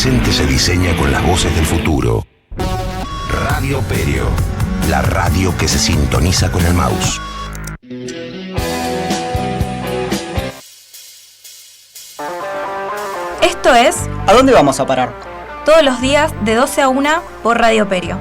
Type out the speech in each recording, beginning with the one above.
presente se diseña con las voces del futuro. Radio Perio, la radio que se sintoniza con el mouse. Esto es ¿A dónde vamos a parar? todos los días de 12 a 1 por Radio Perio.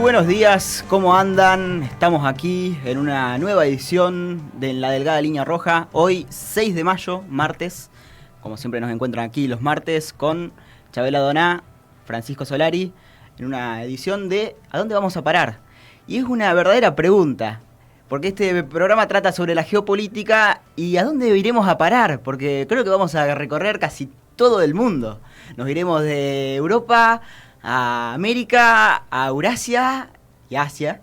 Buenos días, ¿cómo andan? Estamos aquí en una nueva edición de La Delgada Línea Roja. Hoy 6 de mayo, martes. Como siempre nos encuentran aquí los martes con Chabela Doná, Francisco Solari, en una edición de ¿A dónde vamos a parar? Y es una verdadera pregunta, porque este programa trata sobre la geopolítica y ¿a dónde iremos a parar? Porque creo que vamos a recorrer casi todo el mundo. Nos iremos de Europa a América, a Eurasia y Asia.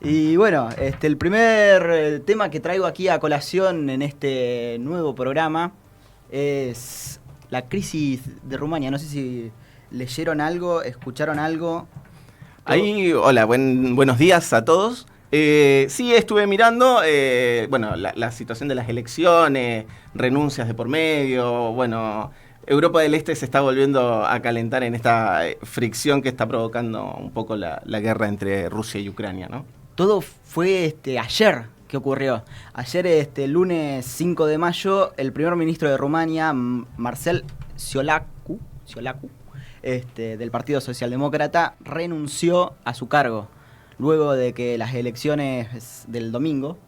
Y bueno, el primer tema que traigo aquí a colación en este nuevo programa es la crisis de Rumania. No sé si leyeron algo, escucharon algo. Ahí, hola, buenos días a todos. Sí, estuve mirando, la situación de las elecciones, renuncias de por medio, bueno, Europa del Este se está volviendo a calentar en esta fricción que está provocando un poco la guerra entre Rusia y Ucrania, ¿no? Todo fue ayer que ocurrió. Ayer, lunes 5 de mayo, el primer ministro de Rumania, Marcel Ciolacu, del Partido Socialdemócrata, renunció a su cargo. Luego de que las elecciones del domingo,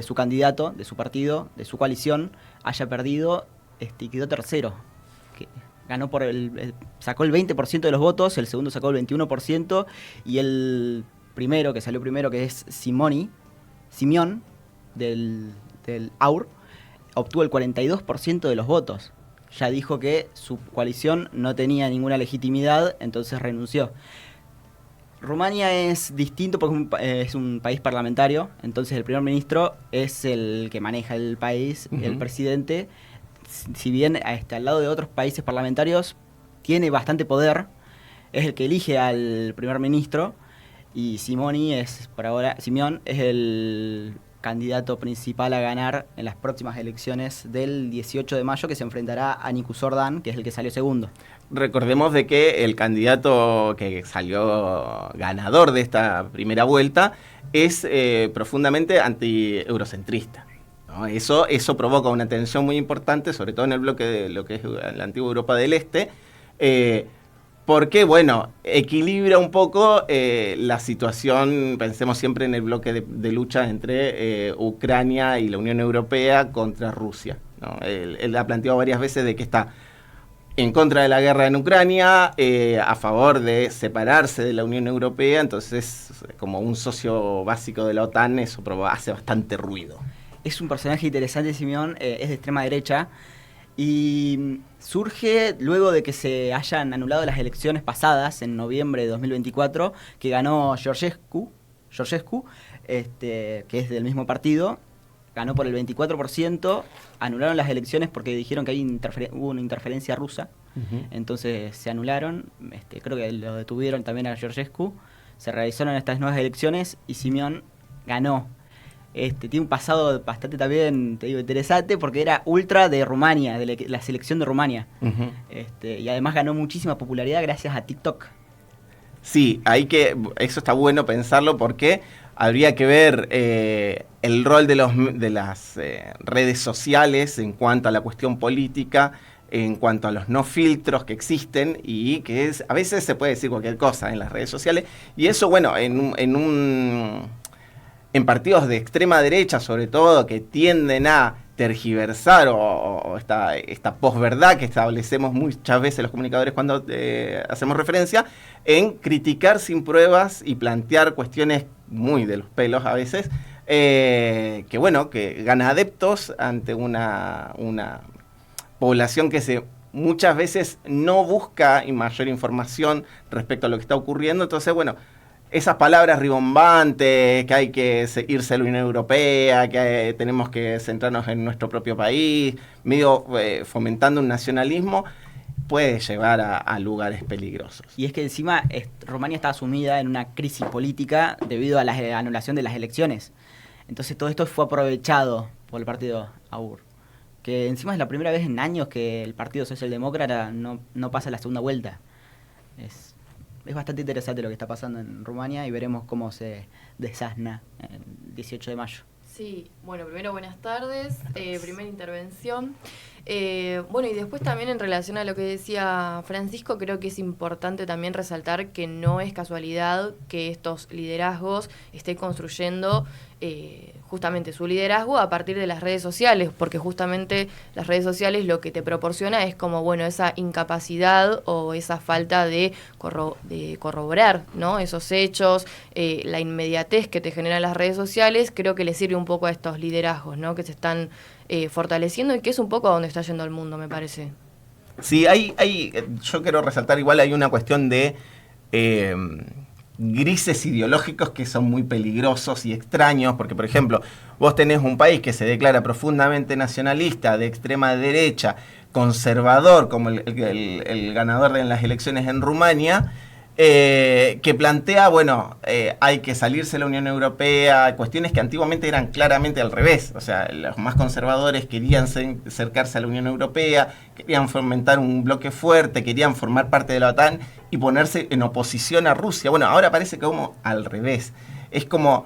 su candidato de su partido, de su coalición, haya perdido. Quedó tercero, que ganó sacó el 20% de los votos, el segundo sacó el 21% y el primero, que salió primero, que es Simeón del AUR, obtuvo el 42% de los votos. Ya dijo que su coalición no tenía ninguna legitimidad, entonces renunció. Rumania es distinto porque es un país parlamentario, entonces el primer ministro es el que maneja el país, el presidente. Si bien al lado de otros países parlamentarios tiene bastante poder, es el que elige al primer ministro y Simeón es el candidato principal a ganar en las próximas elecciones del 18 de mayo, que se enfrentará a Nicu Zordan, que es el que salió segundo. Recordemos de que el candidato que salió ganador de esta primera vuelta es profundamente anti-eurocentrista. ¿No? Eso provoca una tensión muy importante, sobre todo en el bloque de lo que es la antigua Europa del Este, porque, equilibra un poco la situación, pensemos siempre en el bloque de lucha entre Ucrania y la Unión Europea contra Rusia, ¿no? Él ha planteado varias veces de que está en contra de la guerra en Ucrania, a favor de separarse de la Unión Europea, entonces, como un socio básico de la OTAN, eso hace bastante ruido. Es un personaje interesante, Simeón, es de extrema derecha y surge luego de que se hayan anulado las elecciones pasadas en noviembre de 2024, que ganó Georgescu, que es del mismo partido, ganó por el 24%, anularon las elecciones porque dijeron que hubo una interferencia rusa, entonces se anularon, creo que lo detuvieron también a Georgescu, se realizaron estas nuevas elecciones y Simeón ganó. Tiene un pasado bastante también, te digo, interesante, porque era ultra de Rumania, de la selección de Rumania. Y además ganó muchísima popularidad gracias a TikTok. Sí, eso está bueno pensarlo porque habría que ver el rol de las redes sociales en cuanto a la cuestión política, en cuanto a los no filtros que existen y que a veces se puede decir cualquier cosa en las redes sociales. Y eso, en partidos de extrema derecha, sobre todo, que tienden a tergiversar o esta posverdad que establecemos muchas veces los comunicadores cuando hacemos referencia, en criticar sin pruebas y plantear cuestiones muy de los pelos a veces, que gana adeptos ante una población que muchas veces no busca mayor información respecto a lo que está ocurriendo. Entonces, bueno, esas palabras ribombantes, que hay que irse a la Unión Europea, que tenemos que centrarnos en nuestro propio país, medio fomentando un nacionalismo, puede llevar a lugares peligrosos. Y es que encima Rumania está sumida en una crisis política debido a la anulación de las elecciones. Entonces todo esto fue aprovechado por el partido AUR. Que encima es la primera vez en años que el Partido Socialdemócrata no pasa la segunda vuelta. Es bastante interesante lo que está pasando en Rumania y veremos cómo se desasna el 18 de mayo. Sí, bueno, primero buenas tardes, primera intervención. Bueno, y después también en relación a lo que decía Francisco, creo que es importante también resaltar que no es casualidad que estos liderazgos estén construyendo justamente su liderazgo a partir de las redes sociales, porque justamente las redes sociales lo que te proporciona es como, bueno, esa incapacidad o esa falta de corroborar, ¿no?, esos hechos, la inmediatez que te generan las redes sociales, creo que le sirve un poco a estos liderazgos, ¿no?, que se están fortaleciendo y que es un poco a donde está yendo el mundo, me parece. Sí, yo quiero resaltar, igual hay una cuestión de grises ideológicos que son muy peligrosos y extraños, porque por ejemplo, vos tenés un país que se declara profundamente nacionalista, de extrema derecha, conservador, como el ganador de las elecciones en Rumania, que plantea, bueno, hay que salirse de la Unión Europea, cuestiones que antiguamente eran claramente al revés. O sea, los más conservadores querían acercarse a la Unión Europea, querían fomentar un bloque fuerte, querían formar parte de la OTAN y ponerse en oposición a Rusia. Bueno, ahora parece como al revés. Es como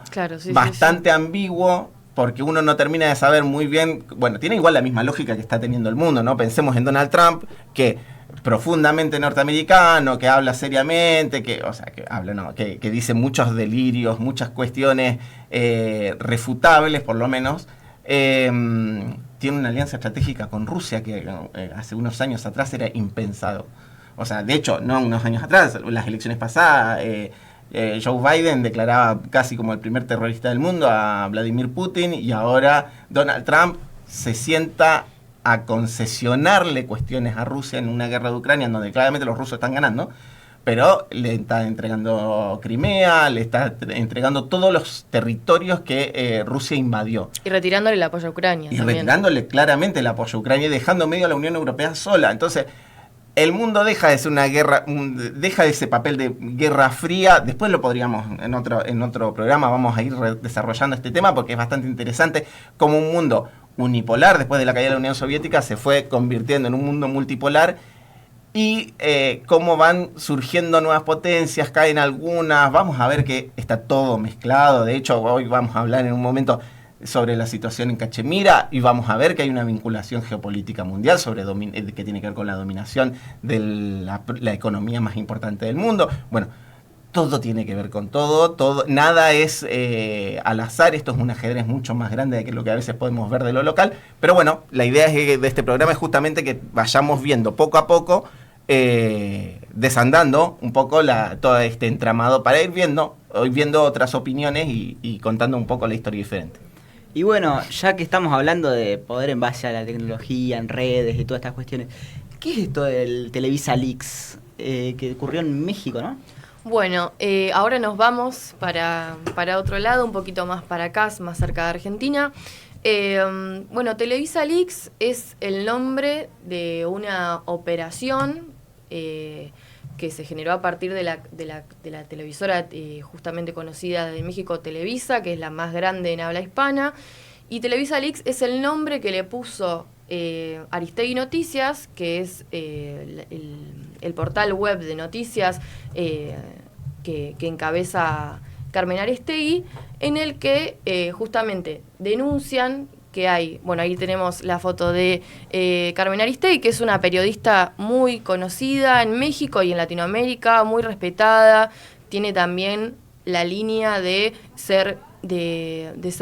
bastante ambiguo, porque uno no termina de saber muy bien. Bueno, tiene igual la misma lógica que está teniendo el mundo, ¿no? Pensemos en Donald Trump, que profundamente norteamericano, que habla seriamente, que dice muchos delirios, muchas cuestiones refutables, por lo menos. Tiene una alianza estratégica con Rusia que hace unos años atrás era impensado. O sea, de hecho, no unos años atrás, las elecciones pasadas, Joe Biden declaraba casi como el primer terrorista del mundo a Vladimir Putin, y ahora Donald Trump se sienta a concesionarle cuestiones a Rusia en una guerra de Ucrania, en donde claramente los rusos están ganando, pero le está entregando Crimea, le está entregando todos los territorios que Rusia invadió. Y retirándole el apoyo a Ucrania. Y también retirándole claramente el apoyo a Ucrania y dejando medio a la Unión Europea sola. Entonces, el mundo deja de ser una guerra, deja de ese papel de guerra fría. Después lo podríamos, en otro programa, vamos a ir desarrollando este tema, porque es bastante interesante cómo un mundo unipolar, después de la caída de la Unión Soviética, se fue convirtiendo en un mundo multipolar, y cómo van surgiendo nuevas potencias, caen algunas, vamos a ver que está todo mezclado. De hecho, hoy vamos a hablar en un momento sobre la situación en Cachemira, y vamos a ver que hay una vinculación geopolítica mundial que tiene que ver con la dominación de la economía más importante del mundo. Bueno, todo tiene que ver con todo, nada es al azar. Esto es un ajedrez mucho más grande de lo que a veces podemos ver de lo local, pero bueno, la idea de este programa es justamente que vayamos viendo poco a poco, desandando un poco todo este entramado, para ir viendo otras opiniones y contando un poco la historia diferente. Y bueno, ya que estamos hablando de poder en base a la tecnología, en redes y todas estas cuestiones, ¿qué es esto del Televisa Leaks que ocurrió en México, no? Bueno, ahora nos vamos para otro lado, un poquito más para acá, más cerca de Argentina. Bueno, Televisa Leaks es el nombre de una operación que se generó a partir de la televisora justamente conocida de México, Televisa, que es la más grande en habla hispana. Y Televisa Leaks es el nombre que le puso Aristegui Noticias, que es el portal web de noticias que encabeza Carmen Aristegui, en el que justamente denuncian que hay, bueno, ahí tenemos la foto de Carmen Aristegui, que es una periodista muy conocida en México y en Latinoamérica, muy respetada, tiene también la línea de ser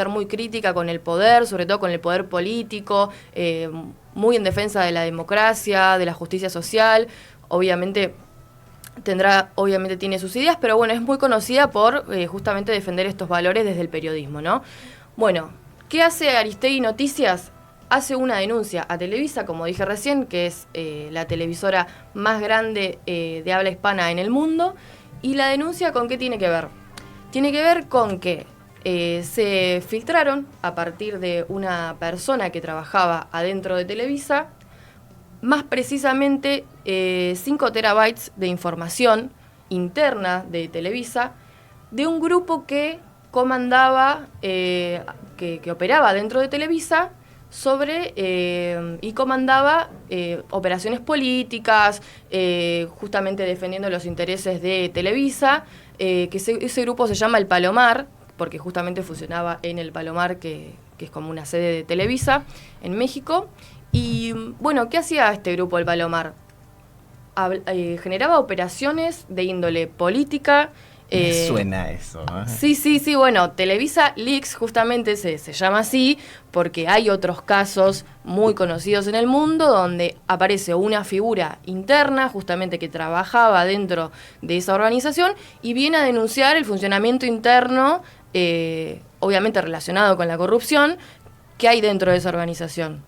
muy crítica con el poder, sobre todo con el poder político, muy en defensa de la democracia, de la justicia social. Obviamente tiene sus ideas, pero bueno, es muy conocida por justamente defender estos valores desde el periodismo, ¿no? Bueno, ¿qué hace Aristegui Noticias? Hace una denuncia a Televisa, como dije recién, que es la televisora más grande de habla hispana en el mundo. ¿Y la denuncia con qué tiene que ver? Tiene que ver con que se filtraron, a partir de una persona que trabajaba adentro de Televisa, más precisamente 5 terabytes de información interna de Televisa, de un grupo que comandaba, que operaba dentro de Televisa, y comandaba operaciones políticas, justamente defendiendo los intereses de Televisa, que ese grupo se llama El Palomar, porque justamente funcionaba en El Palomar, que es como una sede de Televisa en México. Y bueno, ¿qué hacía este grupo El Palomar? Generaba operaciones de índole política. Me suena eso, ¿no? Sí, bueno, Televisa Leaks justamente se llama así porque hay otros casos muy conocidos en el mundo donde aparece una figura interna justamente que trabajaba dentro de esa organización y viene a denunciar el funcionamiento interno, obviamente relacionado con la corrupción, que hay dentro de esa organización.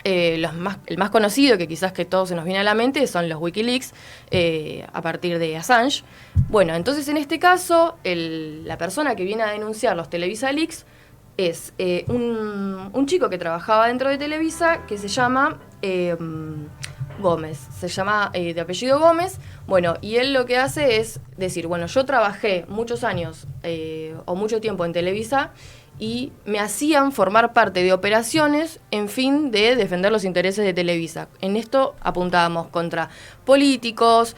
El más conocido, que quizás que todos se nos viene a la mente, son los Wikileaks, a partir de Assange. Bueno, entonces en este caso, la persona que viene a denunciar los Televisa Leaks es un chico que trabajaba dentro de Televisa, que se llama Gómez, se llama de apellido Gómez. Bueno, y él lo que hace es decir, bueno, yo trabajé muchos años o mucho tiempo en Televisa, y me hacían formar parte de operaciones en fin de defender los intereses de Televisa. En esto apuntábamos contra políticos,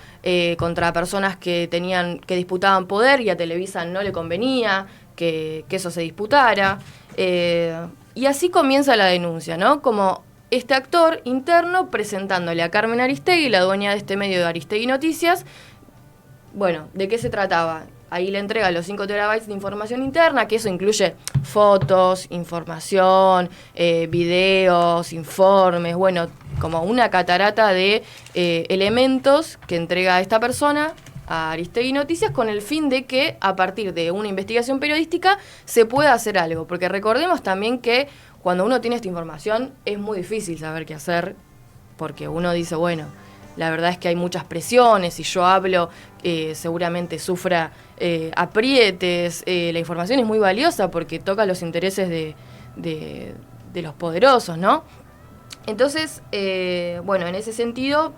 contra personas que disputaban poder y a Televisa no le convenía que eso se disputara. Y así comienza la denuncia, ¿no? Como este actor interno presentándole a Carmen Aristegui, la dueña de este medio de Aristegui Noticias. Bueno, ¿de qué se trataba? Ahí le entrega los 5 terabytes de información interna, que eso incluye fotos, información, videos, informes, bueno, como una catarata de elementos que entrega esta persona a Aristegui Noticias con el fin de que a partir de una investigación periodística se pueda hacer algo. Porque recordemos también que cuando uno tiene esta información es muy difícil saber qué hacer, porque uno dice, bueno, la verdad es que hay muchas presiones, si yo hablo seguramente sufra aprietes, la información es muy valiosa porque toca los intereses de los poderosos, ¿no? Entonces, bueno, en ese sentido,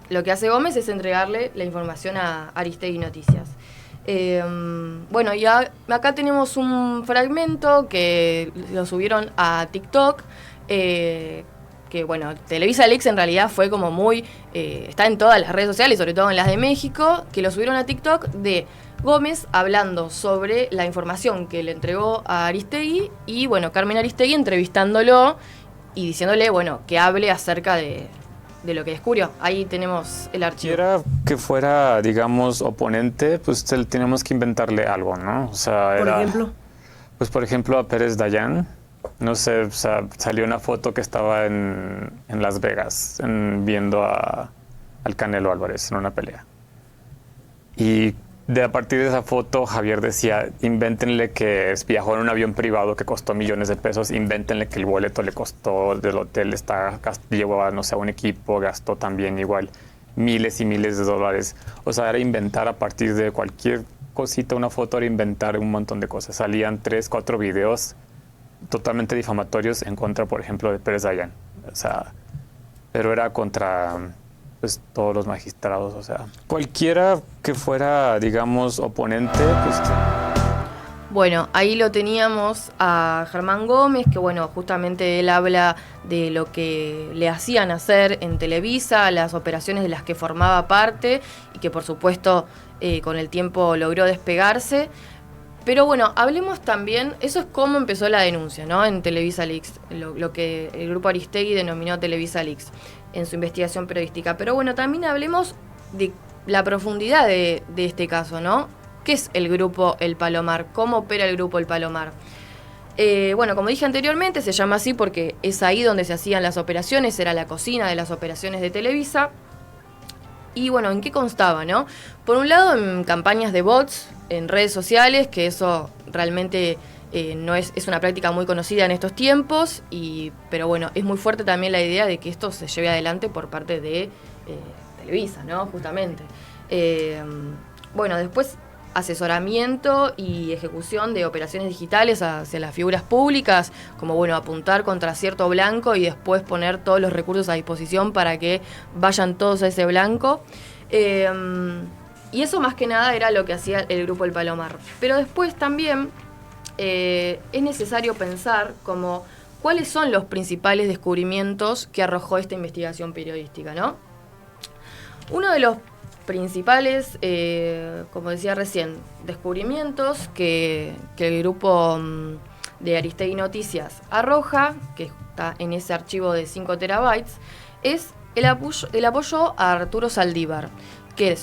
lo que hace Gómez es entregarle la información a Aristegui Noticias. Bueno, y acá tenemos un fragmento que lo subieron a TikTok, que bueno, Televisa Leaks en realidad fue como muy, está en todas las redes sociales, sobre todo en las de México, que lo subieron a TikTok de Gómez hablando sobre la información que le entregó a Aristegui y bueno, Carmen Aristegui entrevistándolo y diciéndole, bueno, que hable acerca de lo que descubrió. Ahí tenemos el archivo. Si era que fuera, digamos, oponente, pues tenemos que inventarle algo, ¿no? O sea, ¿Por ejemplo? Pues por ejemplo a Pérez Dayán. No sé, o sea, salió una foto que estaba en Las Vegas viendo al Canelo Álvarez en una pelea. Y a partir de esa foto, Javier decía, invéntenle que viajó en un avión privado que costó millones de pesos, invéntenle que el boleto le costó del hotel, llevó, no sé, a un equipo, gastó también igual miles y miles de dólares. O sea, era inventar a partir de cualquier cosita, una foto, era inventar un montón de cosas. Salían 3, 4 videos totalmente difamatorios en contra, por ejemplo, de Pérez Dayán. O sea, pero era contra pues, todos los magistrados. O sea, cualquiera que fuera, digamos, oponente, pues... Bueno, ahí lo teníamos a Germán Gómez, que bueno, justamente él habla de lo que le hacían hacer en Televisa, las operaciones de las que formaba parte y que por supuesto con el tiempo logró despegarse. Pero bueno, hablemos también, eso es cómo empezó la denuncia, ¿no? En Televisa Leaks, lo que el grupo Aristegui denominó Televisa Leaks en su investigación periodística. Pero bueno, también hablemos de la profundidad de este caso, ¿no? ¿Qué es el grupo El Palomar? ¿Cómo opera el grupo El Palomar? Bueno, como dije anteriormente, se llama así porque es ahí donde se hacían las operaciones, era la cocina de las operaciones de Televisa. Y bueno, ¿en qué constaba, no? Por un lado, en campañas de bots, en redes sociales, que eso realmente no es una práctica muy conocida en estos tiempos, pero bueno, es muy fuerte también la idea de que esto se lleve adelante por parte de Televisa, ¿no? Justamente. Bueno, después asesoramiento y ejecución de operaciones digitales hacia las figuras públicas, como bueno, apuntar contra cierto blanco y después poner todos los recursos a disposición para que vayan todos a ese blanco. Y eso más que nada era lo que hacía el grupo El Palomar. Pero después también es necesario pensar como cuáles son los principales descubrimientos que arrojó esta investigación periodística, ¿no? Uno de los principales, como decía recién, descubrimientos que el grupo de Aristegui Noticias arroja, que está en ese archivo de 5 terabytes, es el apoyo a Arturo Saldívar, que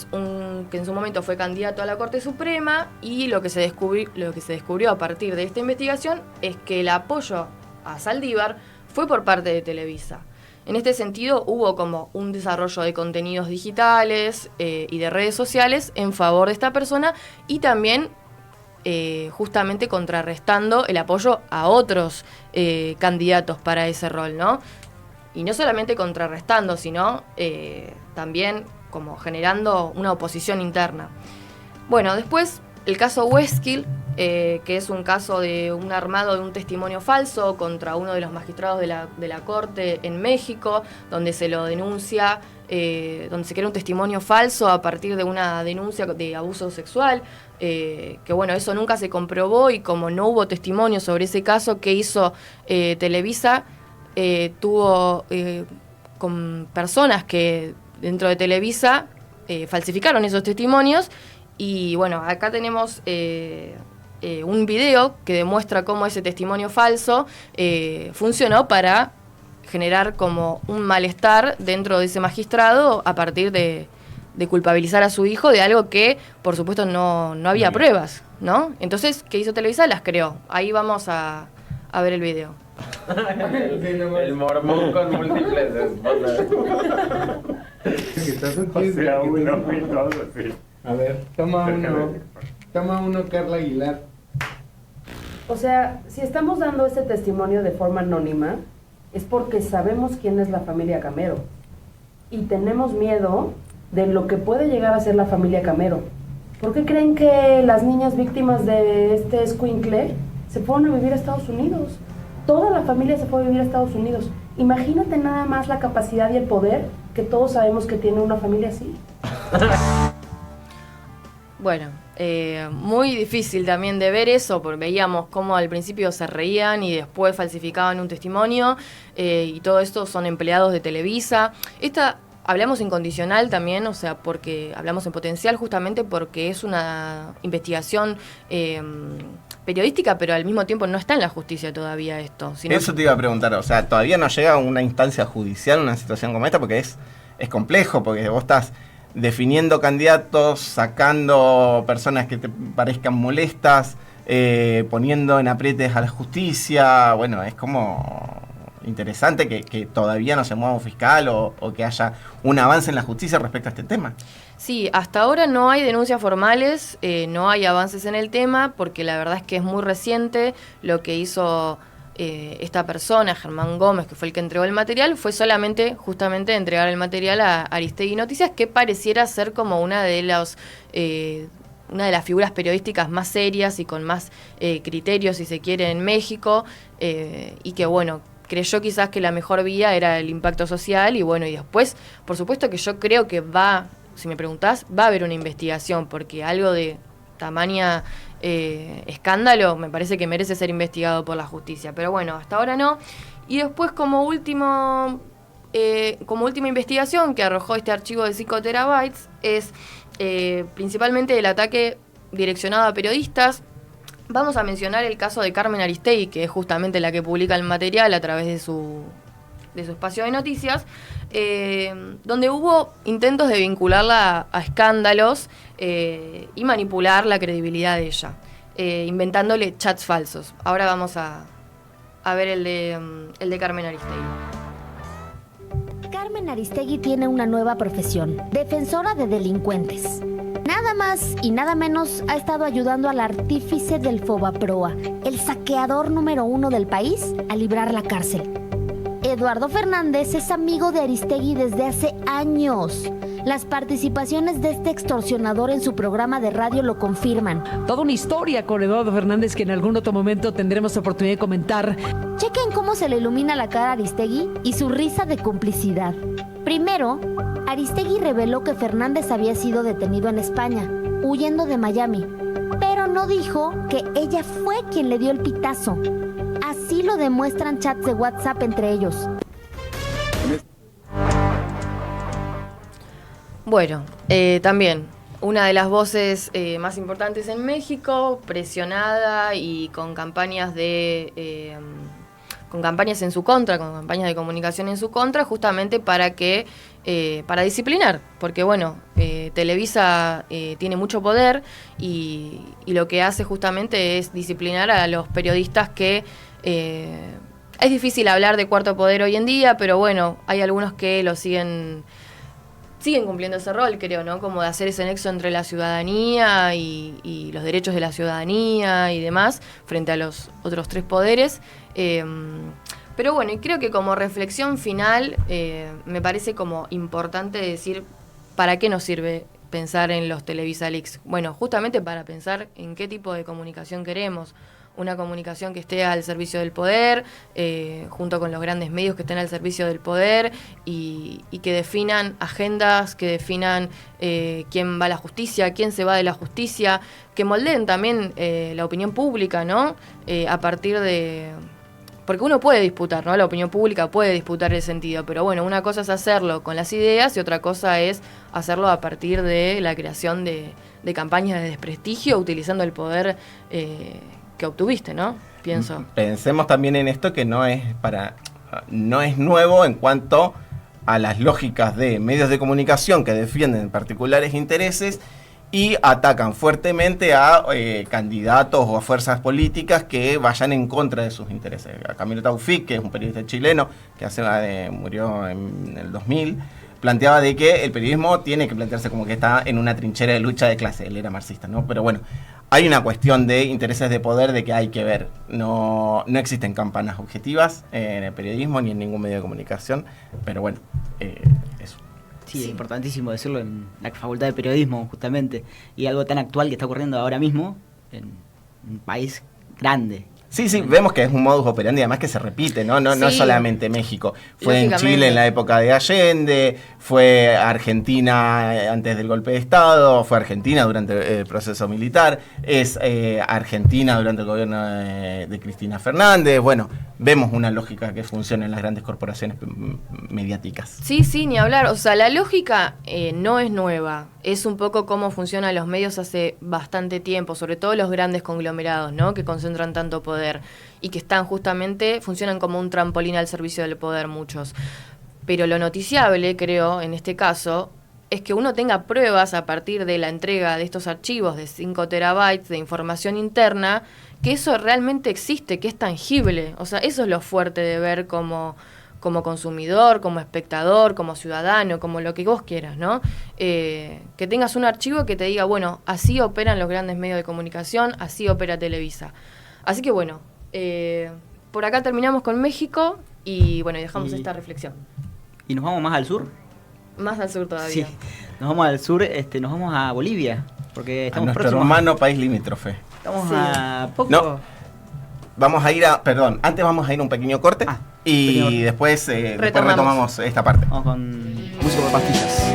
en su momento fue candidato a la Corte Suprema, y lo que se descubrió a partir de esta investigación es que el apoyo a Saldívar fue por parte de Televisa. En este sentido, hubo como un desarrollo de contenidos digitales y de redes sociales en favor de esta persona, y también justamente contrarrestando el apoyo a otros candidatos para ese rol, ¿no? Y no solamente contrarrestando, sino también como generando una oposición interna. Bueno, después el caso Huesquil, que es un caso de un armado de un testimonio falso contra uno de los magistrados de la Corte en México, donde se lo denuncia, donde se crea un testimonio falso a partir de una denuncia de abuso sexual, que bueno, eso nunca se comprobó, y como no hubo testimonio sobre ese caso, ¿qué hizo Televisa? Tuvo con personas que dentro de Televisa falsificaron esos testimonios. Y bueno, acá tenemos un video que demuestra cómo ese testimonio falso funcionó para generar como un malestar dentro de ese magistrado a partir de culpabilizar a su hijo de algo que, por supuesto, no había pruebas, ¿no? Entonces, ¿qué hizo Televisa? Las creó. Ahí vamos a ver el video. El mormón con múltiples esposas. A ver, toma uno, Carla Aguilar. O sea, si estamos dando ese testimonio de forma anónima, es porque sabemos quién es la familia Camero. Y tenemos miedo de lo que puede llegar a ser la familia Camero. ¿Por qué creen que las niñas víctimas de este escuincle se fueron a vivir a Estados Unidos? Toda la familia se fue a vivir a Estados Unidos. Imagínate nada más la capacidad y el poder que todos sabemos que tiene una familia así. Bueno, muy difícil también de ver eso, porque veíamos cómo al principio se reían y después falsificaban un testimonio, y todo esto son empleados de Televisa. Hablamos en condicional también, o sea, porque hablamos en potencial justamente porque es una investigación periodística, pero al mismo tiempo no está en la justicia todavía esto. Eso te iba a preguntar, o sea, todavía no llega a una instancia judicial una situación como esta, porque es complejo, porque vos estás definiendo candidatos, sacando personas que te parezcan molestas, poniendo en aprietes a la justicia. Bueno, es como interesante que todavía no se mueva un fiscal o que haya un avance en la justicia respecto a este tema. Sí, hasta ahora no hay denuncias formales, no hay avances en el tema, porque la verdad es que es muy reciente. Lo que hizo esta persona, Germán Gómez, que fue el que entregó el material, fue solamente justamente entregar el material a Aristegui Noticias, que pareciera ser como una de las figuras periodísticas más serias y con más criterios, si se quiere, en México, y que bueno, creyó quizás que la mejor vía era el impacto social. Y bueno, y después, por supuesto que yo creo que si me preguntás, va a haber una investigación, porque algo de tamaña escándalo me parece que merece ser investigado por la justicia, pero bueno, hasta ahora no. Y después, como última investigación que arrojó este archivo de 5 terabytes es principalmente el ataque direccionado a periodistas. Vamos a mencionar el caso de Carmen Aristegui, que es justamente la que publica el material a través de su espacio de noticias. donde hubo intentos de vincularla a escándalos y manipular la credibilidad de ella, inventándole chats falsos. Ahora vamos a ver el de Carmen Aristegui. Carmen Aristegui tiene una nueva profesión, defensora de delincuentes. Nada más y nada menos ha estado ayudando al artífice del Fobaproa, el saqueador número 1 del país, a librar la cárcel. Eduardo Fernández es amigo de Aristegui desde hace años. Las participaciones de este extorsionador en su programa de radio lo confirman. Toda una historia con Eduardo Fernández que en algún otro momento tendremos oportunidad de comentar. Chequen cómo se le ilumina la cara a Aristegui y su risa de complicidad. Primero, Aristegui reveló que Fernández había sido detenido en España, huyendo de Miami, pero no dijo que ella fue quien le dio el pitazo. Así lo demuestran chats de WhatsApp entre ellos. Bueno, también una de las voces más importantes en México, presionada y con campañas con campañas en su contra, con campañas de comunicación en su contra, justamente para disciplinar, porque bueno, Televisa tiene mucho poder y lo que hace justamente es disciplinar a los periodistas que es difícil hablar de cuarto poder hoy en día, pero bueno, hay algunos que lo siguen cumpliendo ese rol, creo, ¿no? Como de hacer ese nexo entre la ciudadanía y los derechos de la ciudadanía y demás, frente a los otros tres poderes. Pero bueno, y creo que como reflexión final, me parece como importante decir, ¿para qué nos sirve pensar en los Televisa Leaks? Bueno, justamente para pensar en qué tipo de comunicación queremos. Una comunicación que esté al servicio del poder, junto con los grandes medios que estén al servicio del poder y que definan agendas, que definan quién va a la justicia, quién se va de la justicia, que moldeen también la opinión pública, ¿no? A partir de... Porque uno puede disputar, ¿no? La opinión pública puede disputar el sentido, pero bueno, una cosa es hacerlo con las ideas y otra cosa es hacerlo a partir de la creación de campañas de desprestigio, utilizando el poder que obtuviste, ¿no? Pienso. Pensemos también en esto que no es nuevo en cuanto a las lógicas de medios de comunicación que defienden particulares intereses y atacan fuertemente a candidatos o a fuerzas políticas que vayan en contra de sus intereses. A Camilo Taufik, que es un periodista chileno que murió en el 2000, planteaba de que el periodismo tiene que plantearse como que está en una trinchera de lucha de clase. Él era marxista, ¿no? Pero bueno, hay una cuestión de intereses de poder de que hay que ver. No existen campanas objetivas en el periodismo ni en ningún medio de comunicación, pero bueno, eso. Sí, es importantísimo decirlo en la Facultad de Periodismo, justamente, y algo tan actual que está ocurriendo ahora mismo en un país grande. Sí, vemos que es un modus operandi además que se repite, ¿no? No es solamente México. Fue en Chile en la época de Allende, fue Argentina antes del golpe de Estado, fue Argentina durante el proceso militar, es Argentina durante el gobierno de Cristina Fernández. Bueno, vemos una lógica que funciona en las grandes corporaciones mediáticas. Sí, ni hablar. O sea, la lógica no es nueva. Es un poco cómo funcionan los medios hace bastante tiempo, sobre todo los grandes conglomerados, ¿no? Que concentran tanto poder y que funcionan como un trampolín al servicio del poder muchos. Pero lo noticiable, creo, en este caso, es que uno tenga pruebas a partir de la entrega de estos archivos de 5 terabytes de información interna, que eso realmente existe, que es tangible. O sea, eso es lo fuerte de ver como consumidor, como espectador, como ciudadano, como lo que vos quieras, ¿no? Que tengas un archivo que te diga, bueno, así operan los grandes medios de comunicación, así opera Televisa. Así que bueno, por acá terminamos con México y bueno, dejamos esta reflexión. ¿Y nos vamos más al sur? Más al sur todavía. Sí, nos vamos al sur, nos vamos a Bolivia, porque estamos a nuestro próximos hermano país limítrofe. Estamos a poco... No, vamos a ir antes vamos a ir a un pequeño corte y después retomamos esta parte. Vamos con música por pastillas.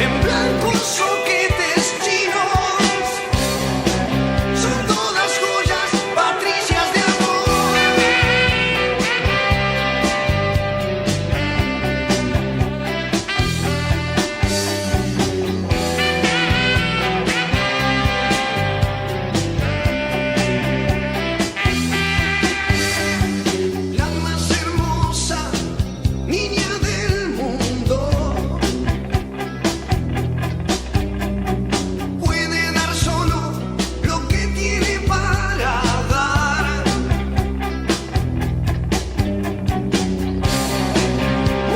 en blancos soquetes chinos. Son todas joyas, patricias de la más hermosa niña del mundo puede dar solo lo que tiene para dar.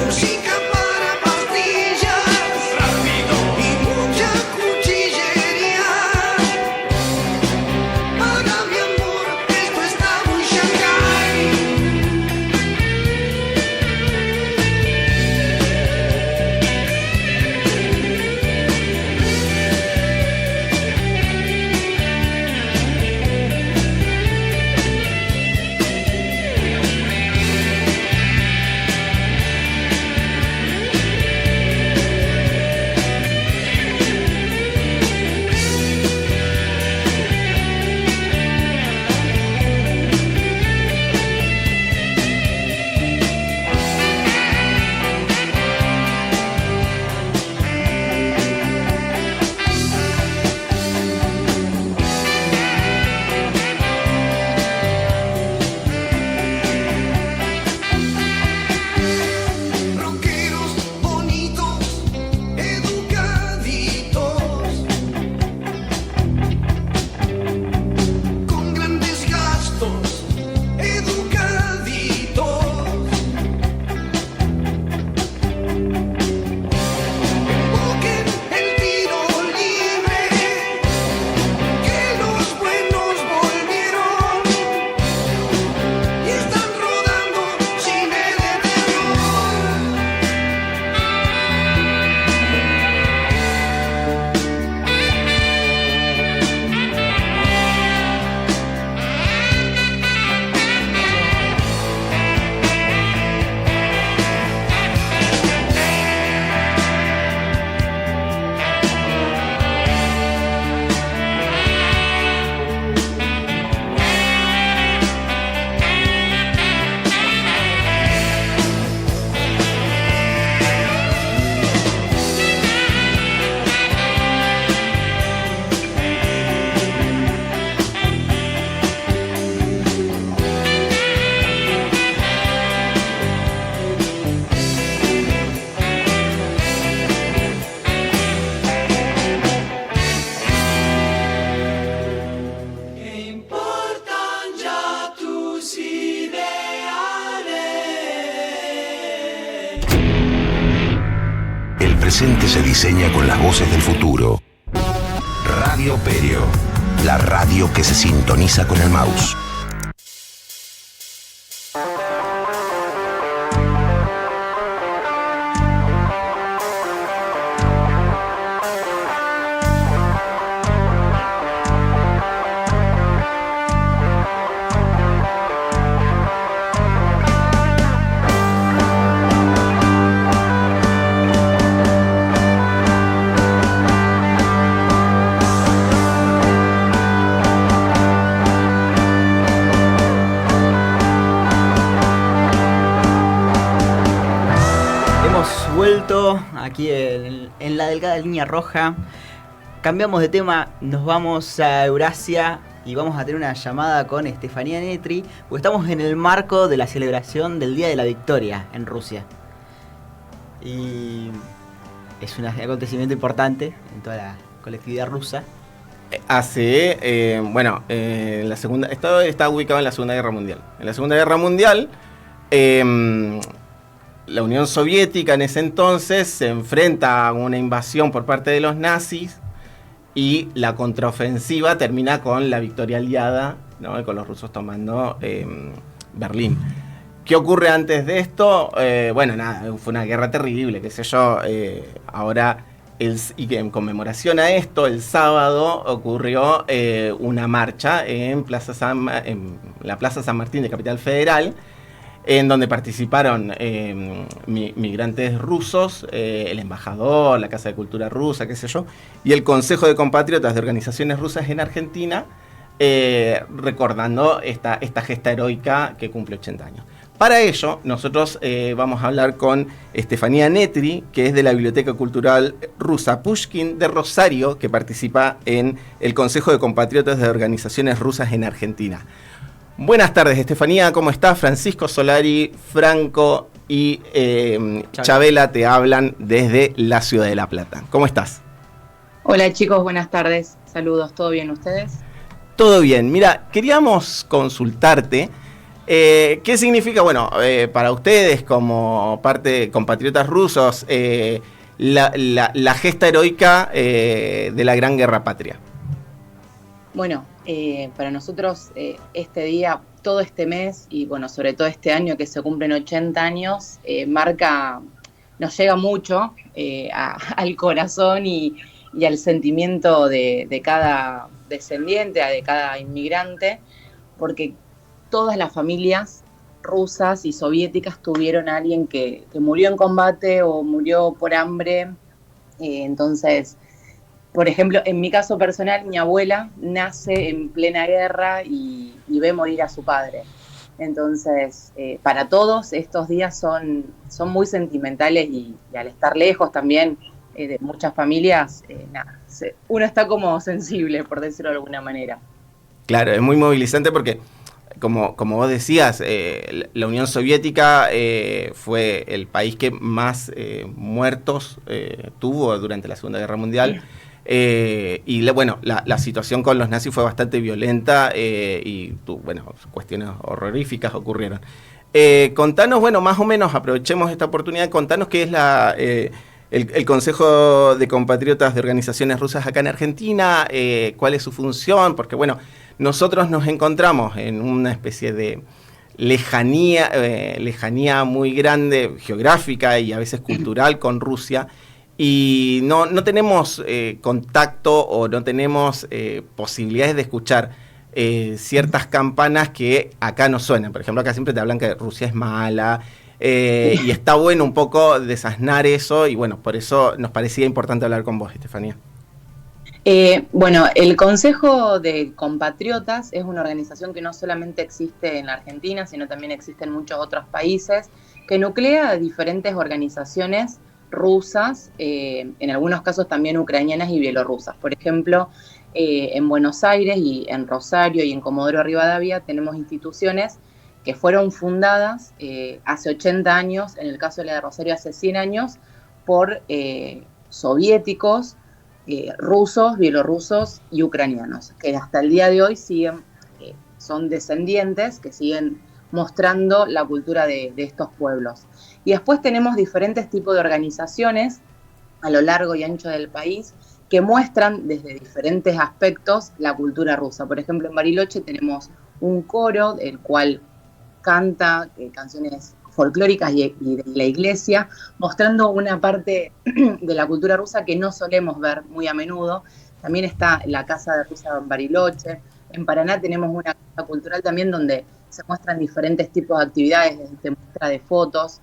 Música para pastillas, rápido y mucha cuchillería. Para mi amor, esto está muy Shanghái. Rockeros bonitos, educaditos, con grandes gastos, educaditos. Invoquen el tiro libre, que los buenos volvieron y están rodando cine de terror. ¿Qué importan ya tus ideales? El presente se diseña con las voces del futuro. Radio Perio, la radio que se sintoniza con el mouse. Hemos vuelto aquí en la delgada línea roja. Cambiamos de tema, nos vamos a Eurasia y vamos a tener una llamada con Estefanía Netri, porque estamos en el marco de la celebración del Día de la Victoria en Rusia. Y es un acontecimiento importante en toda la colectividad rusa. La segunda, esto está ubicado en la Segunda Guerra Mundial. En la Segunda Guerra Mundial, la Unión Soviética en ese entonces se enfrenta a una invasión por parte de los nazis y la contraofensiva termina con la victoria aliada, ¿no? Con los rusos tomando Berlín. ¿Qué ocurre antes de esto? Fue una guerra terrible, qué sé yo. Ahora, y en conmemoración a esto, el sábado ocurrió una marcha en la Plaza San Martín de Capital Federal, en donde participaron migrantes rusos, el embajador, la Casa de Cultura Rusa, qué sé yo, y el Consejo de Compatriotas de Organizaciones Rusas en Argentina, recordando esta gesta heroica que cumple 80 años. Para ello, nosotros vamos a hablar con Estefanía Netri, que es de la Biblioteca Cultural Rusa Pushkin de Rosario, que participa en el Consejo de Compatriotas de Organizaciones Rusas en Argentina. Buenas tardes, Estefanía, ¿cómo estás? Francisco Solari, Franco y Chabela te hablan desde la Ciudad de La Plata. ¿Cómo estás? Hola chicos, buenas tardes. Saludos, ¿todo bien ustedes? Todo bien. Mira, queríamos consultarte qué significa, bueno, para ustedes como parte de compatriotas rusos, la gesta heroica de la Gran Guerra Patria. Bueno, para nosotros este día, todo este mes y bueno, sobre todo este año que se cumplen 80 años, nos llega mucho al corazón y al sentimiento de cada descendiente, de cada inmigrante, porque todas las familias rusas y soviéticas tuvieron a alguien que murió en combate o murió por hambre. Entonces, por ejemplo, en mi caso personal, mi abuela nace en plena guerra y ve morir a su padre. Entonces, para todos estos días son muy sentimentales y al estar lejos también de muchas familias, uno está como sensible, por decirlo de alguna manera. Claro, es muy movilizante porque, como vos decías, la Unión Soviética fue el país que más muertos tuvo durante la Segunda Guerra Mundial. Y la situación con los nazis fue bastante violenta y cuestiones horroríficas ocurrieron. Contanos, más o menos, aprovechemos esta oportunidad, contanos qué es el Consejo de Compatriotas de Organizaciones Rusas acá en Argentina, cuál es su función, porque nosotros nos encontramos en una especie de lejanía muy grande, geográfica y a veces cultural con Rusia, y no tenemos contacto o no tenemos posibilidades de escuchar ciertas campanas que acá no suenan. Por ejemplo, acá siempre te hablan que Rusia es mala, y está bueno un poco desasnar eso, y por eso nos parecía importante hablar con vos, Estefanía. El Consejo de Compatriotas es una organización que no solamente existe en la Argentina, sino también existe en muchos otros países, que nuclea diferentes organizaciones rusas, en algunos casos también ucranianas y bielorrusas. Por ejemplo, en Buenos Aires y en Rosario y en Comodoro Rivadavia tenemos instituciones que fueron fundadas hace 80 años, en el caso de la de Rosario hace 100 años, por soviéticos, rusos, bielorrusos y ucranianos, que hasta el día de hoy son descendientes que siguen mostrando la cultura de estos pueblos. Y después tenemos diferentes tipos de organizaciones a lo largo y ancho del país que muestran desde diferentes aspectos la cultura rusa. Por ejemplo, en Bariloche tenemos un coro, el cual canta canciones folclóricas y de la iglesia, mostrando una parte de la cultura rusa que no solemos ver muy a menudo. También está la Casa de Rusia en Bariloche. En Paraná tenemos una casa cultural también donde se muestran diferentes tipos de actividades, desde muestra de fotos.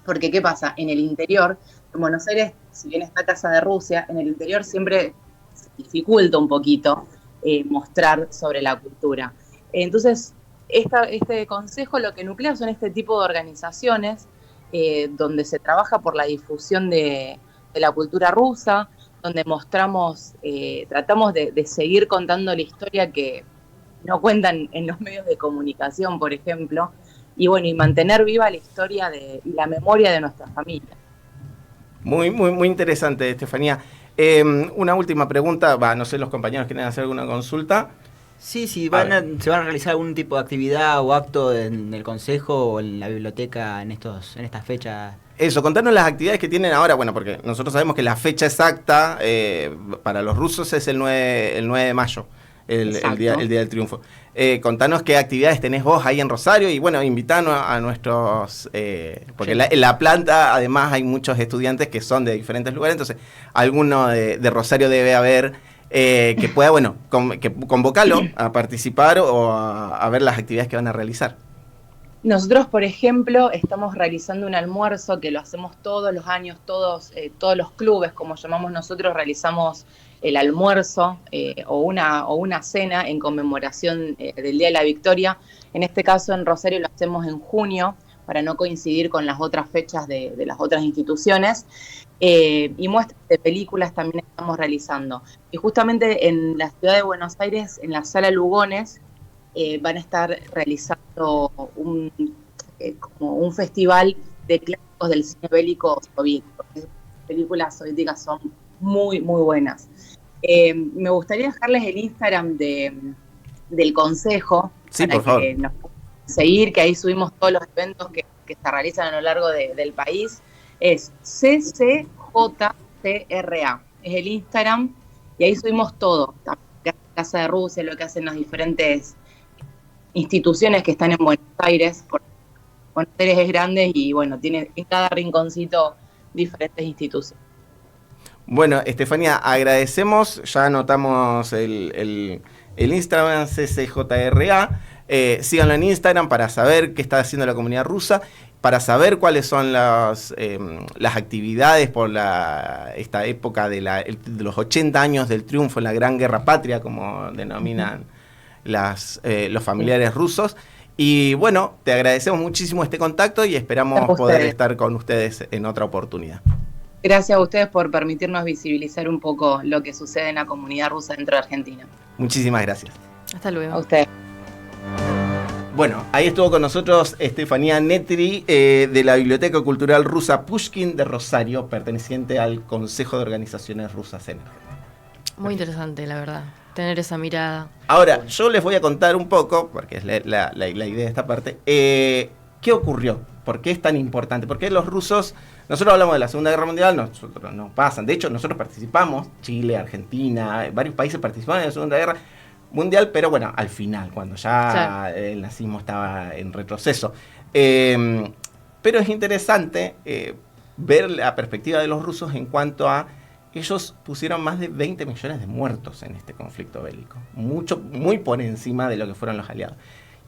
Porque, ¿qué pasa? En el interior, en Buenos Aires, si bien está Casa de Rusia, en el interior siempre se dificulta un poquito mostrar sobre la cultura. Entonces, este consejo lo que nuclea son este tipo de organizaciones donde se trabaja por la difusión de la cultura rusa, donde mostramos, tratamos de seguir contando la historia que no cuentan en los medios de comunicación, por ejemplo, y mantener viva la historia y la memoria de nuestra familia. Muy, muy, muy interesante, Estefanía. Una última pregunta, no sé, los compañeros quieren hacer alguna consulta. Sí, se van a realizar algún tipo de actividad o acto en el consejo o en la biblioteca en estas fechas. Eso, contanos las actividades que tienen ahora, porque nosotros sabemos que la fecha exacta para los rusos es el 9 de mayo, el día del triunfo. Contanos qué actividades tenés vos ahí en Rosario y invitarnos a nuestros... porque en la planta además hay muchos estudiantes que son de diferentes lugares, entonces alguno de Rosario debe haber que pueda, que convocarlo a participar o a ver las actividades que van a realizar. Nosotros, por ejemplo, estamos realizando un almuerzo que lo hacemos todos los años, todos los clubes, como llamamos nosotros, realizamos el almuerzo o una cena en conmemoración del Día de la Victoria. En este caso, en Rosario lo hacemos en junio, para no coincidir con las otras fechas de las otras instituciones. Y muestras de películas también estamos realizando. Y justamente en la ciudad de Buenos Aires, en la Sala Lugones, van a estar realizando como un festival de clásicos del cine bélico soviético. Las películas soviéticas son muy, muy buenas. Me gustaría dejarles el Instagram del Consejo, sí, para por favor, que nos puedan seguir, que ahí subimos todos los eventos que se realizan a lo largo del país. Es CCJCRA, es el Instagram, y ahí subimos todo, la Casa de Rusia, lo que hacen las diferentes instituciones que están en Buenos Aires, porque Buenos Aires es grande y bueno, tiene en cada rinconcito diferentes instituciones. Bueno, Estefanía, agradecemos, ya anotamos el Instagram CCJRA, síganlo en Instagram para saber qué está haciendo la comunidad rusa, para saber cuáles son las actividades por esta época de los 80 años del triunfo en la Gran Guerra Patria, como denominan los familiares rusos. Y bueno, te agradecemos muchísimo este contacto y esperamos poder estar con ustedes en otra oportunidad. Gracias a ustedes por permitirnos visibilizar un poco lo que sucede en la comunidad rusa dentro de Argentina. Muchísimas gracias. Hasta luego. A ustedes. Bueno, ahí estuvo con nosotros Estefanía Netri, de la Biblioteca Cultural Rusa Pushkin de Rosario, perteneciente al Consejo de Organizaciones Rusas en Argentina. Muy interesante, la verdad, tener esa mirada. Ahora, yo les voy a contar un poco, porque es la idea de esta parte, qué ocurrió, por qué es tan importante, por qué los rusos, nosotros hablamos de la Segunda Guerra Mundial, nosotros no pasan, de hecho nosotros participamos, Chile, Argentina, varios países participaron en la Segunda Guerra Mundial, pero bueno, al final, cuando ya el nazismo estaba en retroceso. Pero es interesante ver la perspectiva de los rusos en cuanto a ellos pusieron más de 20 millones de muertos en este conflicto bélico, muy por encima de lo que fueron los aliados.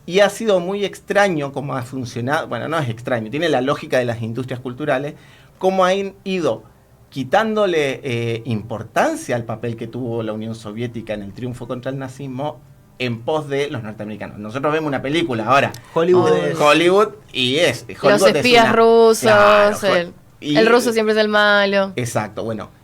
Y ha sido muy extraño cómo ha funcionado, bueno, no es extraño, tiene la lógica de las industrias culturales, cómo han ido quitándole importancia al papel que tuvo la Unión Soviética en el triunfo contra el nazismo en pos de los norteamericanos. Nosotros vemos una película ahora, Hollywood y es Hollywood, los espías rusos, claro, el ruso siempre es el malo. Exacto, bueno.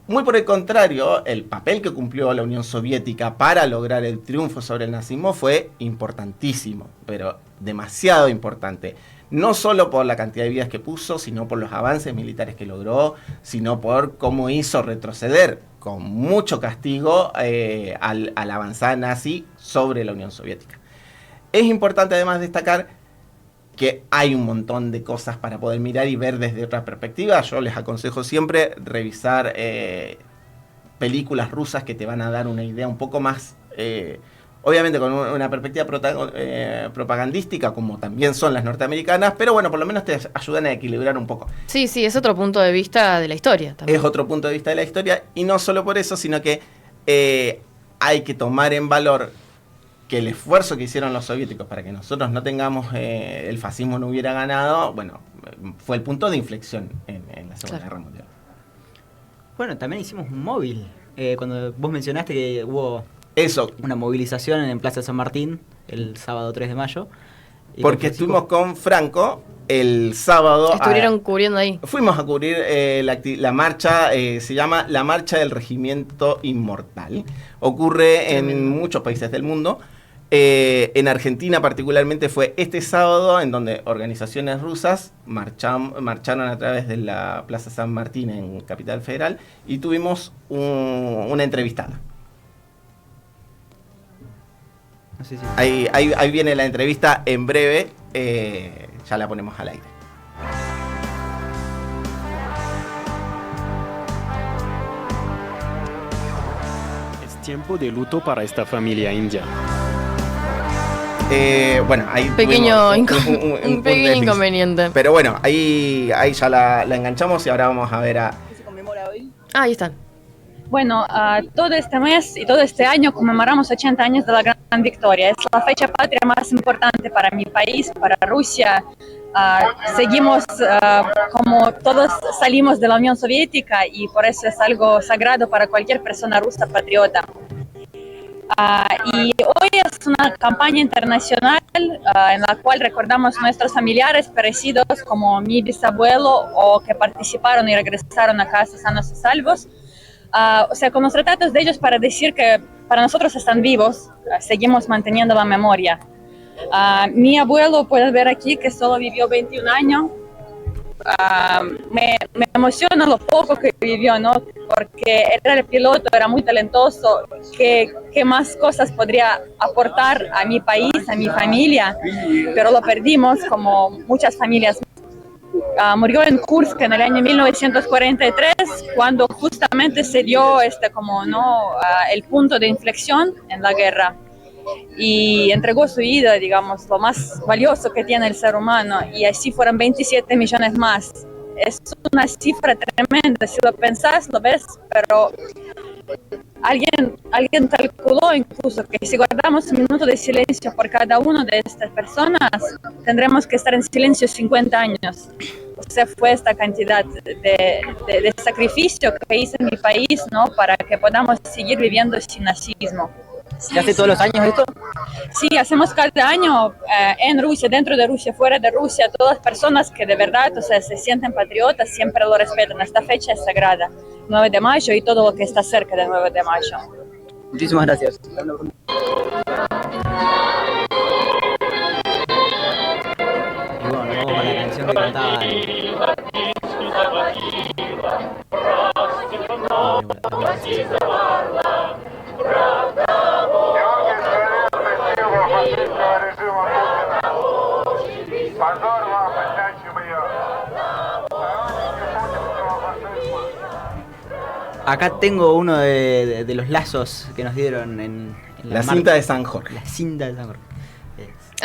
Muy por el contrario, el papel que cumplió la Unión Soviética para lograr el triunfo sobre el nazismo fue importantísimo, pero demasiado importante. No solo por la cantidad de vidas que puso, sino por los avances militares que logró, sino por cómo hizo retroceder con mucho castigo a la avanzada nazi sobre la Unión Soviética. Es importante además destacar que hay un montón de cosas para poder mirar y ver desde otra perspectiva. Yo les aconsejo siempre revisar películas rusas que te van a dar una idea un poco más, obviamente con una perspectiva propagandística, como también son las norteamericanas, pero bueno, por lo menos te ayudan a equilibrar un poco. Sí, es otro punto de vista de la historia también. Es otro punto de vista de la historia, y no solo por eso, sino que hay que tomar en valor que el esfuerzo que hicieron los soviéticos para que nosotros no tengamos, el fascismo no hubiera ganado, bueno, fue el punto de inflexión en la Segunda Guerra Mundial. Bueno, también hicimos un móvil. Cuando vos mencionaste que hubo una movilización en Plaza San Martín el sábado 3 de mayo. Porque estuvimos con Franco el sábado. Estuvieron cubriendo ahí. Fuimos a cubrir la marcha, se llama la Marcha del Regimiento Inmortal. Ocurre en muchos países del mundo. En Argentina particularmente fue este sábado, en donde organizaciones rusas marcharon a través de la Plaza San Martín en Capital Federal y tuvimos una entrevistada. No sé si... ahí viene la entrevista en breve, ya la ponemos al aire. Es tiempo de luto para esta familia india. Bueno, ahí pequeño un pequeño inconveniente. Pero bueno, ahí ya la enganchamos y ahora vamos a ver a... ¿Qué se conmemora hoy? Ahí están. Bueno, todo este mes y todo este año conmemoramos 80 años de la Gran gran victoria. Es la fecha patria más importante para mi país, para Rusia. Seguimos como todos salimos de la Unión Soviética y por eso es algo sagrado para cualquier persona rusa patriota. Y hoy es una campaña internacional en la cual recordamos a nuestros familiares perecidos como mi bisabuelo o que participaron y regresaron a casa sanos y salvos. O sea, con los retratos de ellos para decir que para nosotros están vivos, seguimos manteniendo la memoria. Mi abuelo, puedes ver aquí que solo vivió 21 años. Me emociona lo poco que vivió, ¿no? Porque era el piloto, era muy talentoso. ¿Qué más cosas podría aportar a mi país, a mi familia? Pero lo perdimos como muchas familias. Murió en Kursk en el año 1943, cuando justamente se dio el punto de inflexión en la guerra. Y entregó su vida, digamos, lo más valioso que tiene el ser humano, y así fueron 27 millones más. Es una cifra tremenda, si lo pensás, lo ves, pero alguien calculó incluso que si guardamos un minuto de silencio por cada una de estas personas, tendremos que estar en silencio 50 años. O sea, fue esta cantidad de sacrificio que hizo en mi país, ¿no? Para que podamos seguir viviendo sin nazismo. ¿Se hace todos los años esto? Sí, hacemos cada año en Rusia, dentro de Rusia, fuera de Rusia. Todas las personas que de verdad, o sea, se sienten patriotas siempre lo respetan. Esta fecha es sagrada, 9 de mayo y todo lo que está cerca del 9 de mayo. Muchísimas gracias. Y bueno, vamos con la canción que cantaban. Acá tengo uno de los lazos que nos dieron en la cinta de San Jorge. La cinta de San Jorge.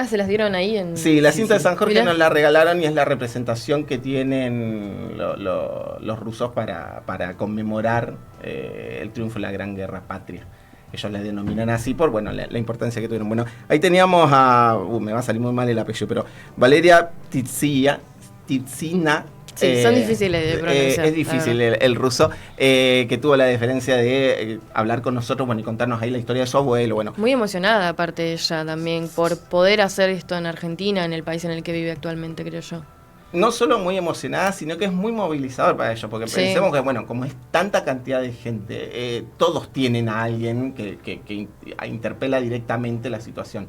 ¿Se las dieron ahí? Sí, la cinta de San Jorge Mirá. nos la regalaron y es la representación que tienen los rusos para conmemorar el triunfo de la Gran Guerra Patria. Ellos la denominan así por la importancia que tuvieron. Bueno, ahí teníamos me va a salir muy mal el apellido, pero Valeria Titsina. Sí, son difíciles de pronunciar. Es difícil el ruso, que tuvo la deferencia de hablar con nosotros y contarnos ahí la historia de su abuelo. Bueno. Muy emocionada, aparte ella también, por poder hacer esto en Argentina, en el país en el que vive actualmente, creo yo. No solo muy emocionada, sino que es muy movilizador para ellos, porque pensemos que, como es tanta cantidad de gente, todos tienen a alguien que interpela directamente la situación.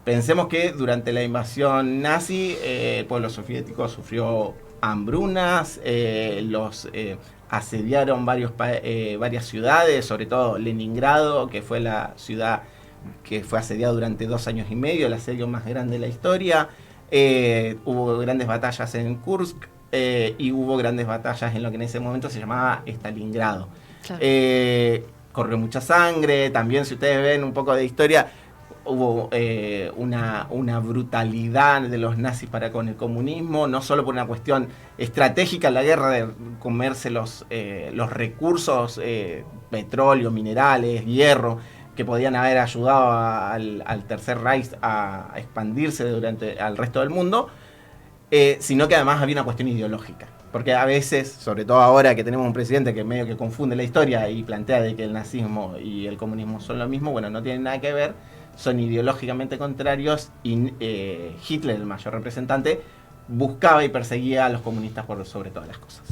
Pensemos que durante la invasión nazi, el pueblo soviético sufrió hambrunas, los asediaron varias ciudades, sobre todo Leningrado, que fue la ciudad que fue asediada durante 2 años y medio, el asedio más grande de la historia. Hubo grandes batallas en Kursk y hubo grandes batallas en lo que en ese momento se llamaba Stalingrado. Claro. Corrió mucha sangre, también si ustedes ven un poco de historia, hubo una brutalidad de los nazis para con el comunismo, no solo por una cuestión estratégica, la guerra de comerse los recursos, petróleo, minerales, hierro, que podían haber ayudado al Tercer Reich a expandirse al resto del mundo, sino que además había una cuestión ideológica. Porque a veces, sobre todo ahora que tenemos un presidente que medio que confunde la historia y plantea de que el nazismo y el comunismo son lo mismo, no tienen nada que ver, son ideológicamente contrarios y Hitler, el mayor representante, buscaba y perseguía a los comunistas por sobre todas las cosas.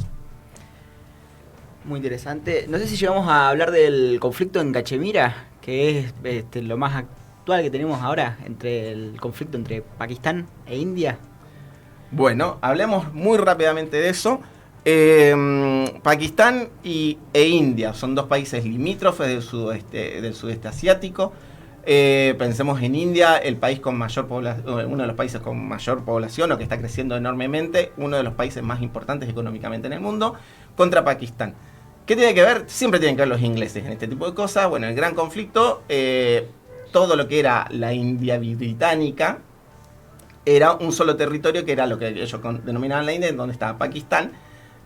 Muy interesante. No sé si llegamos a hablar del conflicto en Cachemira, que es lo más actual que tenemos ahora, entre el conflicto entre Pakistán e India. Bueno, hablemos muy rápidamente de eso. Pakistán e India son 2 países limítrofes del sudeste asiático. Pensemos en India, el país con mayor uno de los países con mayor población o que está creciendo enormemente, uno de los países más importantes económicamente en el mundo, contra Pakistán. ¿Qué tiene que ver? Siempre tienen que ver los ingleses en este tipo de cosas. Bueno, el gran conflicto, todo lo que era la India británica era un solo territorio, que era lo que ellos denominaban la India, en donde estaba Pakistán,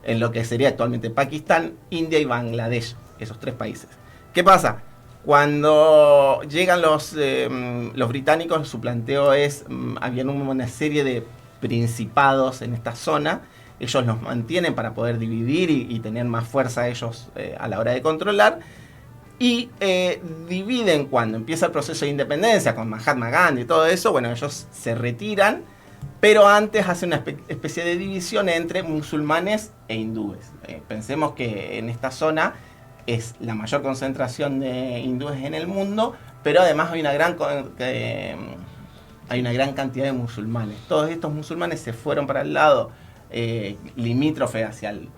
en lo que sería actualmente Pakistán, India y Bangladesh, esos 3 países. ¿Qué pasa? Cuando llegan los británicos, su planteo es, habían una serie de principados en esta zona, ellos los mantienen para poder dividir y tener más fuerza ellos a la hora de controlar, y dividen cuando empieza el proceso de independencia con Mahatma Gandhi y todo eso. Bueno, ellos se retiran, pero antes hacen una especie de división entre musulmanes e hindúes. Pensemos que en esta zona es la mayor concentración de hindúes en el mundo, pero además hay una gran cantidad de musulmanes. Todos estos musulmanes se fueron para el lado limítrofe hacia el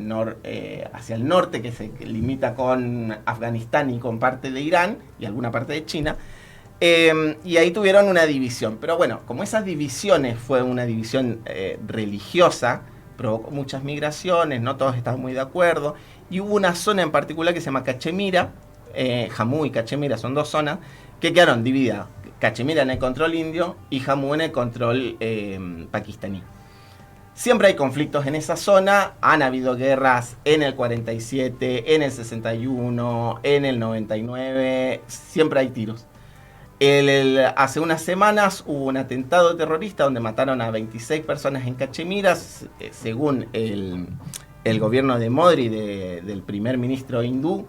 norte, que se limita con Afganistán y con parte de Irán y alguna parte de China. Y ahí tuvieron una división. Pero bueno, como esas divisiones fue una división religiosa, provocó muchas migraciones, no todos estaban muy de acuerdo. Y hubo una zona en particular que se llama Cachemira, Jammu y Cachemira son dos zonas, que quedaron divididas. Cachemira en el control indio y Jammu en el control pakistaní. Siempre hay conflictos en esa zona, han habido guerras en el 47, en el 61, en el 99, siempre hay tiros. Hace unas semanas hubo un atentado terrorista donde mataron a 26 personas en Cachemira, según el gobierno de Modi, del primer ministro hindú.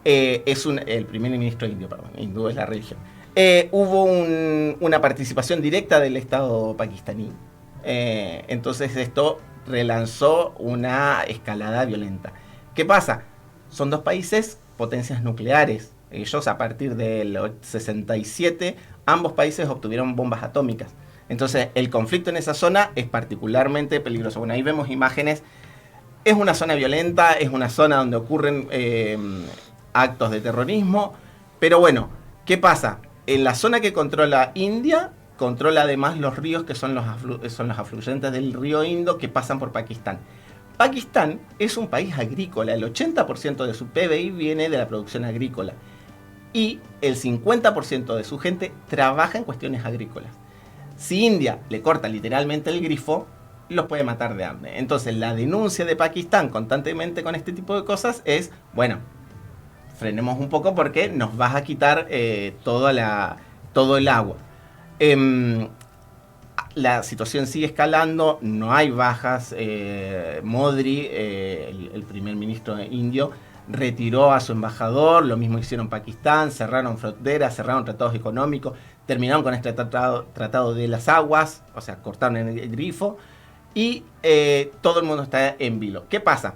El primer ministro indio, perdón, hindú es la religión. Hubo una participación directa del Estado pakistaní. Entonces esto relanzó una escalada violenta. ¿Qué pasa? Son dos países potencias nucleares. Ellos a partir del 67, ambos países obtuvieron bombas atómicas. Entonces el conflicto en esa zona es particularmente peligroso. Bueno, ahí vemos imágenes. Es una zona violenta, es una zona donde ocurren actos de terrorismo. Pero bueno, ¿qué pasa? En la zona que controla India, controla además los ríos que son los afluentes del río Indo que pasan por Pakistán. Pakistán es un país agrícola, el 80% de su PBI viene de la producción agrícola y el 50% de su gente trabaja en cuestiones agrícolas. Si India le corta literalmente el grifo, los puede matar de hambre. Entonces la denuncia de Pakistán constantemente con este tipo de cosas es, bueno, frenemos un poco porque nos vas a quitar todo el agua. La situación sigue escalando, no hay bajas. Modi, el primer ministro indio, retiró a su embajador, lo mismo hicieron Pakistán, cerraron fronteras, cerraron tratados económicos, terminaron con este tratado de las aguas, o sea, cortaron el grifo, y todo el mundo está en vilo. ¿Qué pasa?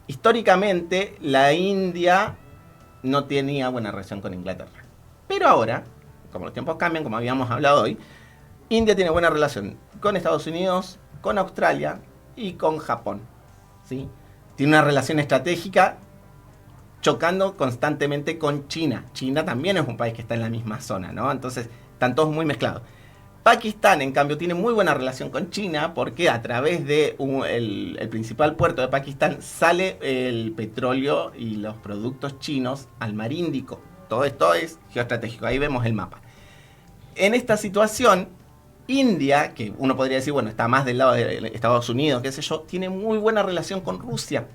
Históricamente, la India no tenía buena relación con Inglaterra. Pero ahora, como los tiempos cambian, como habíamos hablado hoy, India tiene buena relación con Estados Unidos, con Australia y con Japón, ¿sí? Tiene una relación estratégica chocando constantemente con China. China también es un país que está en la misma zona, ¿no? Entonces, están todos muy mezclados. Pakistán, en cambio, tiene muy buena relación con China porque a través de el principal puerto de Pakistán sale el petróleo y los productos chinos al mar Índico. Todo esto es geoestratégico, ahí vemos el mapa. En esta situación, India, que uno podría decir, bueno, está más del lado de Estados Unidos, qué sé yo, tiene muy buena relación con Rusia.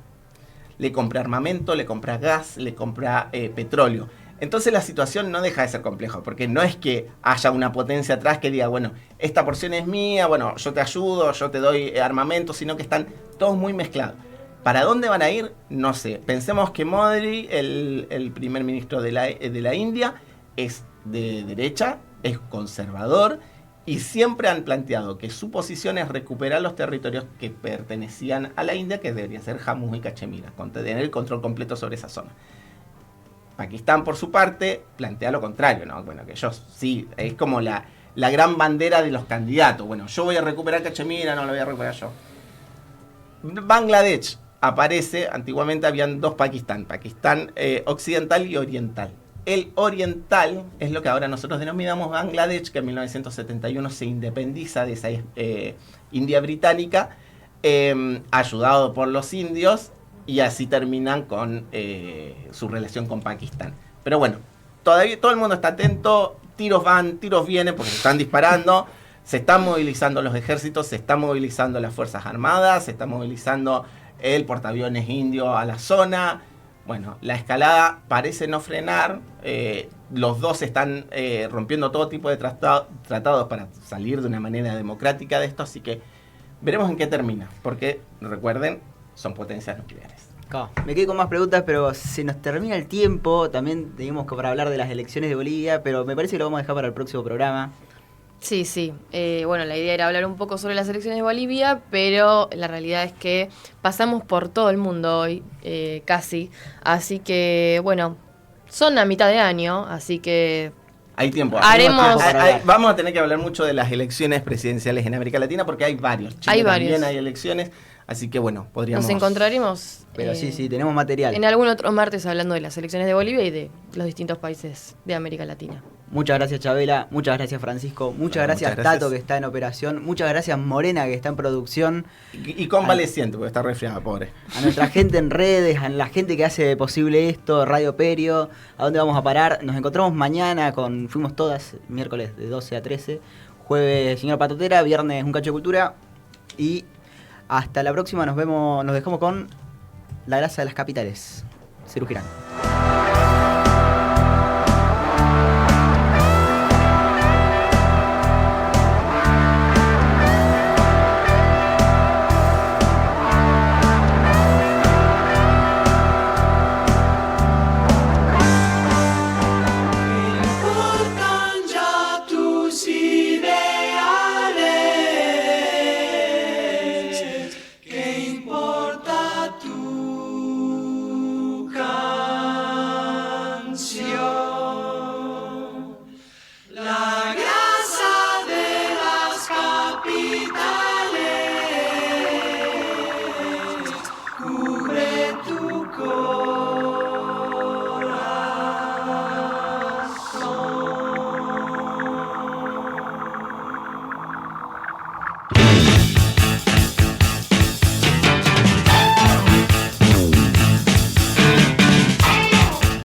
Le compra armamento, le compra gas, le compra petróleo. Entonces la situación no deja de ser compleja, porque no es que haya una potencia atrás que diga, bueno, esta porción es mía, bueno, yo te ayudo, yo te doy armamento, sino que están todos muy mezclados. ¿Para dónde van a ir? No sé. Pensemos que Modi, el primer ministro de la India, es de derecha, es conservador, y siempre han planteado que su posición es recuperar los territorios que pertenecían a la India, que debería ser Jammu y Cachemira, tener el control completo sobre esa zona. Pakistán, por su parte, plantea lo contrario, ¿no? Bueno, que ellos sí, es como la gran bandera de los candidatos. Bueno, yo voy a recuperar Cachemira, no lo voy a recuperar yo. Bangladesh aparece, antiguamente habían dos Pakistán occidental y oriental. El oriental es lo que ahora nosotros denominamos Bangladesh, que en 1971 se independiza de esa India británica, ayudado por los indios, y así terminan con su relación con Pakistán. Pero bueno, todavía todo el mundo está atento, tiros van, tiros vienen, porque se están disparando, se están movilizando los ejércitos, se están movilizando las fuerzas armadas, se está movilizando el portaaviones indio a la zona. Bueno, la escalada parece no frenar, los dos están rompiendo todo tipo de tratados para salir de una manera democrática de esto, así que veremos en qué termina, porque recuerden, son potencias nucleares. Me quedé con más preguntas, pero se nos termina el tiempo. También teníamos que para hablar de las elecciones de Bolivia, pero me parece que lo vamos a dejar para el próximo programa. Sí. Bueno, la idea era hablar un poco sobre las elecciones de Bolivia, pero la realidad es que pasamos por todo el mundo hoy, casi. Así que, bueno, son a mitad de año, así que... Hay tiempo. Vamos a tener que hablar mucho de las elecciones presidenciales en América Latina porque hay varios. Chile también hay elecciones, así que bueno, podríamos... Nos encontraremos... Pero sí, tenemos material. En algún otro martes hablando de las elecciones de Bolivia y de los distintos países de América Latina. Muchas gracias, Chabela. Muchas gracias, Francisco. Muchas gracias, Tato, que está en operación. Muchas gracias, Morena, que está en producción. Y convaleciente, porque está resfriada, pobre. A nuestra gente en redes, a la gente que hace posible esto, Radio Perio. ¿A dónde vamos a parar? Nos encontramos mañana fuimos todas, miércoles de 12 a 13. Jueves, Señor Patotera. Viernes, Un Cacho de Cultura. Y hasta la próxima. Nos dejamos con La Grasa de las Capitales. Cirujirán.